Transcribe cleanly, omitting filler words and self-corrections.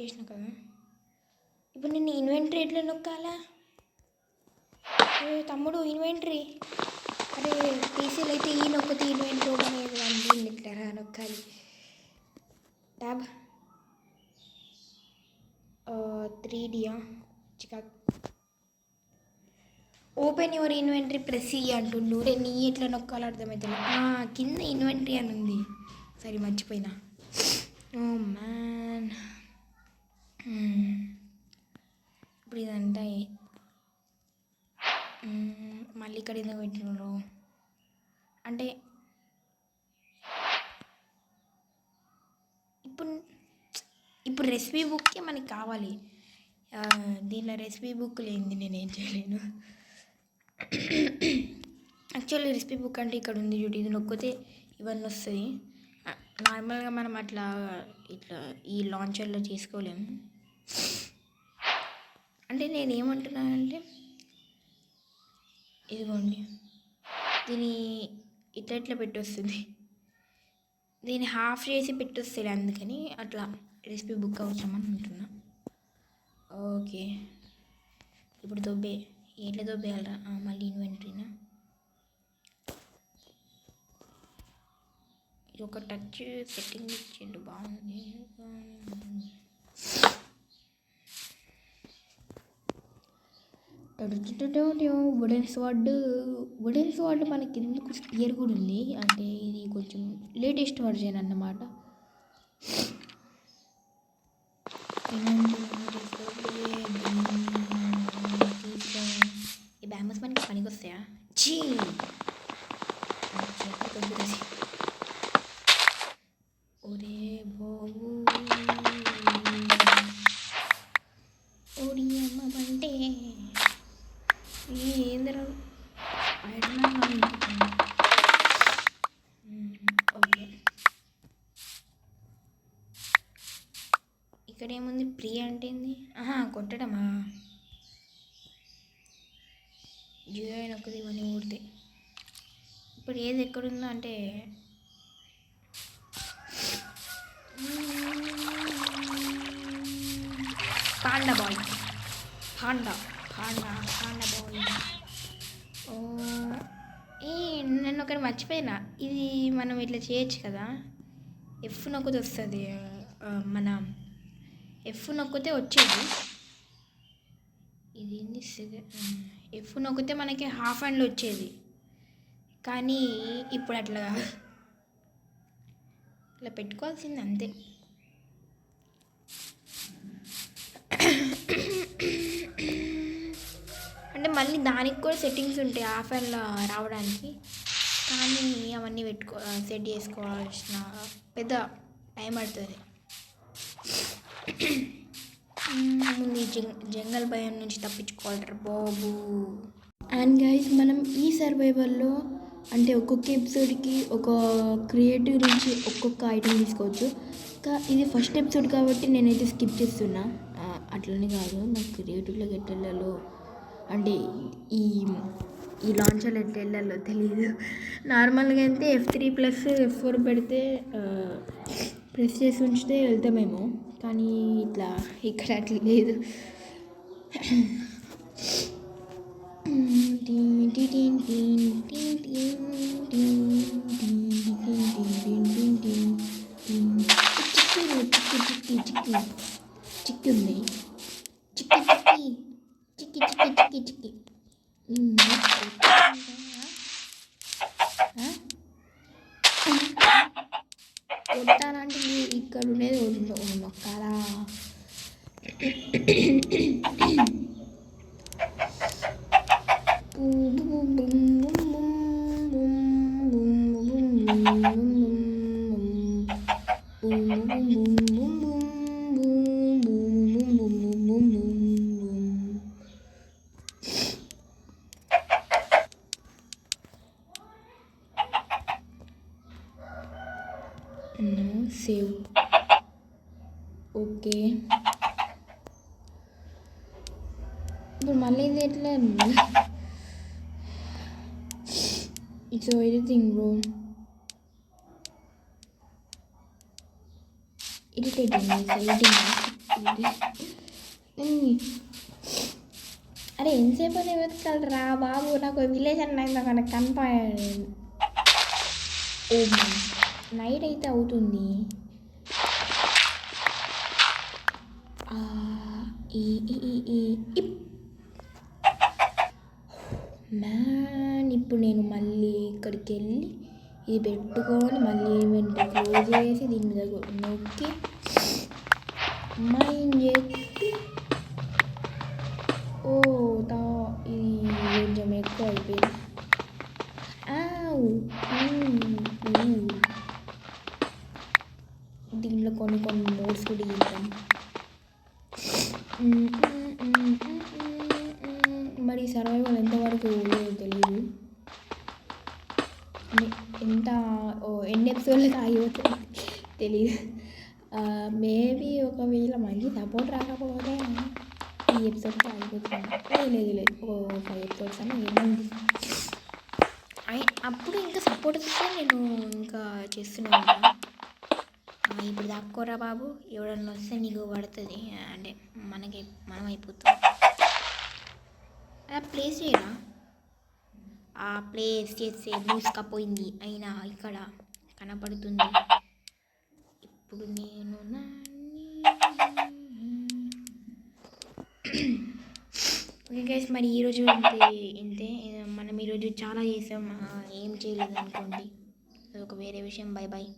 చేసిన కదా. ఇప్పుడు నేను ఇన్వెంటరీ ఎట్లా నొక్కాలా? తమ్ముడు ఇన్వెంటరీ. అరే పీసీలు అయితే ఈ నొక్కితే ఇన్వెంటరీ ఓపెన్ అయ్యేది కానీ దీన్ని ఎట్లా నొక్కాలి? ట్యాబ్ 3Dయా చికాక్. ఓపెన్ యువర్ ఇన్వెంటరీ ప్రెస్ అంటుండు. రే నీ ఎట్లా నొక్కాలో అర్థమవుతుంది. కింద ఇన్వెంటరీ అని ఉంది. సరే మర్చిపోయినా. Oh man. ఇప్పుడు ఇదంతా మళ్ళీ ఇక్కడ ఎందుకు పెట్టినారు అంటే ఇప్పుడు రెసిపీ బుక్కే మనకి కావాలి. దీనిలో రెసిపీ బుక్ లేనిది నేనేం చేయలేను. యాక్చువల్లీ రెసిపీ బుక్ అంటే ఇక్కడ ఉంది చూడు, ఇది నొక్కితే ఇవన్నీ వస్తుంది. నార్మల్గా మనం ఇట్లా ఈ లాంచర్లో చేసుకోలేము. అంటే నేను ఏమంటున్నానంటే ఇదిగోండి దీన్ని ఇట్లా పెట్టొస్తుంది, దీన్ని హాఫ్ చేసి పెట్టొస్తుంది. అందుకని అట్లా రెసిపీ బుక్ అవసరం అని అంటున్నా. ఓకే ఇప్పుడు ఎట్లా దొబ్బేయాలరా? మళ్ళీ ఇన్వెంటరీనా? ఇది ఒక టచ్ సెట్టింగ్ ఇచ్చిండు బాగుంది. వుడెన్ స్వార్డ్ మనకి ఎందుకు స్పియర్ కూడా ఉంది అంటే ఇది కొంచెం లేటెస్ట్ వర్జన్ అన్నమాట. ఈ బ్యాంబూస్ మనకి పనికి వస్తాయా? ఒరే బాబు ఓడి అమ్మ బంటే ఏందరా ఓకే. ఇక్కడ ఏముంది? ప్రీ అంటే ఏంది? కొట్టడమా? జియో అయిన ఒకది ఇవన్నీ ఊడితే ఇప్పుడు ఏది ఎక్కడుందో అంటే పాండా బాయ్ పాండా బాయ్. నన్ను ఒకటి మర్చిపోయినా, ఇది మనం ఇట్లా చేయొచ్చు కదా. ఎఫ్ నొక్కితే వస్తుంది, మన ఎఫ్ నొక్కితే వచ్చేది. ఇది ఎఫ్ నొక్కితే మనకి హాఫ్ హ్యాండ్లో వచ్చేది, కానీ ఇప్పుడు అట్లా ఇట్లా పెట్టుకోవాల్సింది అంతే. అంటే మళ్ళీ దానికి కూడా సెట్టింగ్స్ ఉంటాయి హాఫ్ హ్యాండ్లో రావడానికి, కానీ అవన్నీ సెట్ చేసుకోవాల్సిన పెద్ద టైం పడుతుంది. ముందు జంగల్ భయం నుంచి తప్పించుకోవాలరా బాబు. అండ్ గైస్ మనం ఈ సర్వైవల్లో అంటే ఒక్కొక్క ఎపిసోడ్కి ఒక క్రియేటివ్ నుంచి ఒక్కొక్క ఐటెం తీసుకోవచ్చు. ఇది ఫస్ట్ ఎపిసోడ్ కాబట్టి నేనైతే స్కిప్ చేస్తున్నా. అట్లనే కాదు, నాకు క్రియేటివ్లోకి ఎట్లా వెళ్ళాలో అంటే ఈ లాంచర్లో ఎట్లా వెళ్ళాలో తెలియదు. నార్మల్గా అయితే F3 ప్లస్ F4 పెడితే ప్రెస్ చేసి ఉంచితే వెళ్తామేమో, కానీ ఇట్లా ఇక్కడ అట్లా లేదు. చిక్కి ఉంది, చిక్కి కొట్టాలంటే ఇక్కడ ఉండేది నొక్కాలా? సేవ్. ఓకే ఇప్పుడు మళ్ళీ ఇది ఎట్లా? It's everything bro, irritating. అరే ఎంతసేపు అని వెతకాలరా బాబు, నాకు విలేజ్ అన్న నాకు కనపడాడు. ఓ నైట్ అయితే అవుతుంది. మ్యాన్ ఇప్పుడు నేను మళ్ళీ ఇక్కడికి వెళ్ళి ఇది పెట్టుకొని మళ్ళీ ఈవెంట్ క్లోజ్ చేసి దీని మీద నొక్కి మైండ్ చెప్పి ఇది కొంచెం ఎక్కువ అయిపోయింది. దీంట్లో కొన్ని మోడ్స్ కూడా ఇద్దాం. మరి సర్వైవల్ ఎంతవరకు తెలియదు, ఎంత ఎన్ని ఎపిసోడ్లకు ఆగిపోతుంది తెలియదు. మేబీ ఒకవేళ మంచి సపోర్ట్ రాకపోతే ఈ ఎపిసోడ్కి ఆగిపోతుంది. లేదు ఓ 5 ఎపిసోడ్స్ అని ఏముంది. అప్పుడు ఇంకా సపోర్ట్ ఇస్తే నేను ఇంకా చేస్తూనే ఉంటాను. ఇప్పుడు దాక్కోరా బాబు, ఎవడన్నా వస్తే నీకు పడుతుంది అంటే మనం అయిపోతాం. ప్లేస్ చేయరా, ఆ ప్లేస్ చేస్తే మూసుకపోయింది అయినా ఇక్కడ కనపడుతుంది. ఇప్పుడు నేను ఓకే గైస్, మరి ఈరోజు ఇంతే. మనం ఈరోజు చాలా చేసాం, ఏం చేయలేదు అనుకోండి, అదొక వేరే విషయం. Bye bye.